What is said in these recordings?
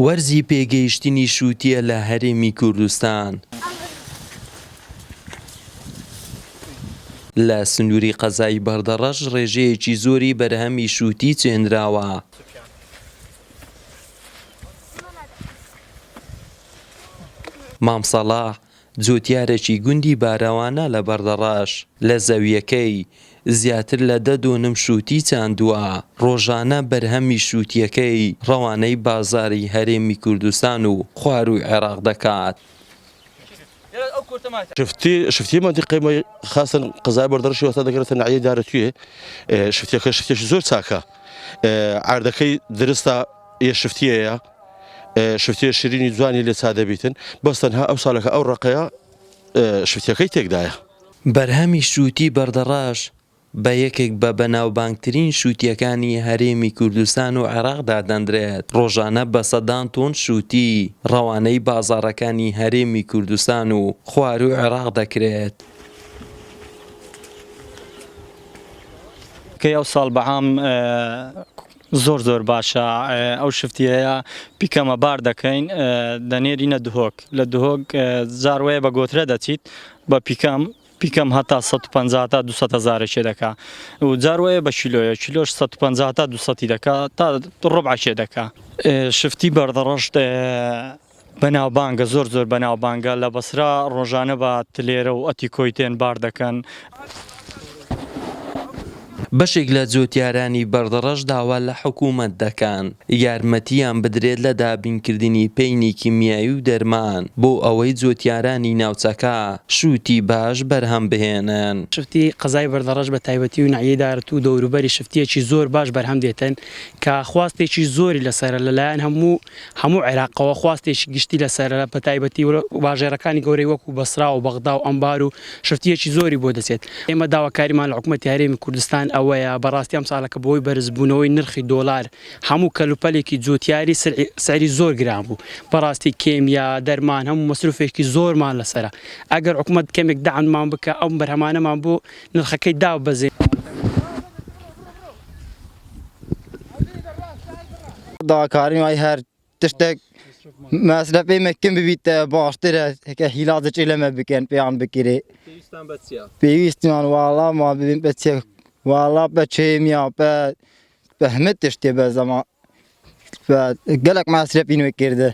وەرزی پێگەیشتنی شووتیە لە هەرێمی کوردستان. لە سنووری قەزای بەردەڕەش ڕێژەیەکی زۆری بەرهەمی شووتی چێنراوە. مامسەڵاح جوتیارێکی گوندی باراوانە لە بەردەڕەش لە زەویەکەی زیاتر لە 10 شووتی چاندووە. ڕۆژانە بەرهەمی شووتیەکەی ڕەوانەی بازاری هەرێمی کوردستان و خوار و عێراق دەکات. شفتي منطقة خاصة قزاي بردرشي وقتا ذكرت النعية دارتوية شفتي زور ساكا عردكي درستا شفتيها شفتي شيريني جواني اللي سادة بيتن بس تنها أوصالك أو رقيا شفتي كي تقدايا بەرهەمی شووتی بەردەڕەش بە یەکێک بە بەناوبانگترین شووتیەکانی هەرێمی کوردستان و عێراقدا دەنرێت. ڕۆژانە بە 100 تۆن شووتی ڕەوانەی بازاڕەکانی هەرێمی کوردستان و خوار و عێراق دەکرێت. کە ئەو ساڵ بەعام زۆر باشە ئەو شفتیەیە پیکەمە بار دەکەین دەنێرینە دهۆک لە دهۆک زاروەیە بە گۆترە دەچیت بە پیکەم هەتا 150 تا 200 هزارێکی دەکا و جاروەیە بە کیلۆیە کیلۆش 150 تا 200 دەکا تا ڕۆبعێ دەکا. شفتی بەردەڕەش بەناوبانگە زۆر بەناوبانگە لە بەسرا ڕۆژانە بە تلێرە و ئەتی کۆیتێن بار دەکەن. بەشێک لە جوتیارانی بەردەڕەش داوا لە حکوومەت دەکەن یارمەتیان بدرێت لە دابینکردنی پەینی کیمیایی و دەرمان بۆ ئەوەی جوتیارانی ناوچەکە شووتی باش بەرهەم بهێنن. شفتی قەزای بەردەڕەش بە تایبەتی و نعیەی دارەت و دەوروبەری شفتیەکی زۆر باش بەرهەم دێتن کە خواستێکی زۆری لەسەرە لەلایەن هەموو عێراقەوە خواستێکی گشتی لەسەرە بە تایبەتی باژێرەکانی گەورەی وەکو بەسرا و بەغدا و ئەمبار و شفتیەکی زۆری بۆ دەچێت. ئێمە داواکاریمان لە حکوومەتی هەرێمی کوردستان ئەوەیە بەڕاستی ئەم ساڵەکە بۆی بەرزبوونەوەی نرخی دۆلار هەموو کەلوپەلێکی جوتیاری سعری زۆر گران بوو. بەڕاستی کێمیا دەرمان هەموو مەسروفێکی زۆرمان لەسرە. ئەگەر حکوومەت کەمێک داعممان بکە ئەو بەرهەمانەمان بۆ نرخەکەی دابەزێ. داواکاریی وای هەر تشتێک مەسرەفی مەکەم ببیتە باشترە کە هیلازێکی لەمە بکەن پێیان بکرێ پێویستیان واڵا ما ببین بە چێ واڵا بە چێمیا بە هەمە تشتێ بە زەمان گەلک مەسرەفی نوێ کردە.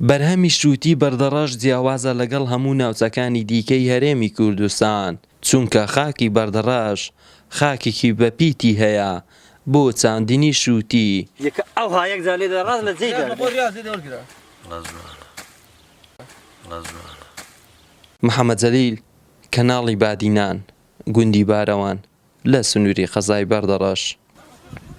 بەرهەمی شووتی بەردەڕەش جیاوازە لەگەڵ هەموو ناوچەکانی دیکەی هەرێمی کوردستان چونکە خاکی بەردەڕەش خاکێکی بەپیتی هەیە بۆ چاندنی شووتی. محەممەد جەلیل کەناڵی بادینان گوندی بارەوان لە سنووری قەزای بەردەڕەش.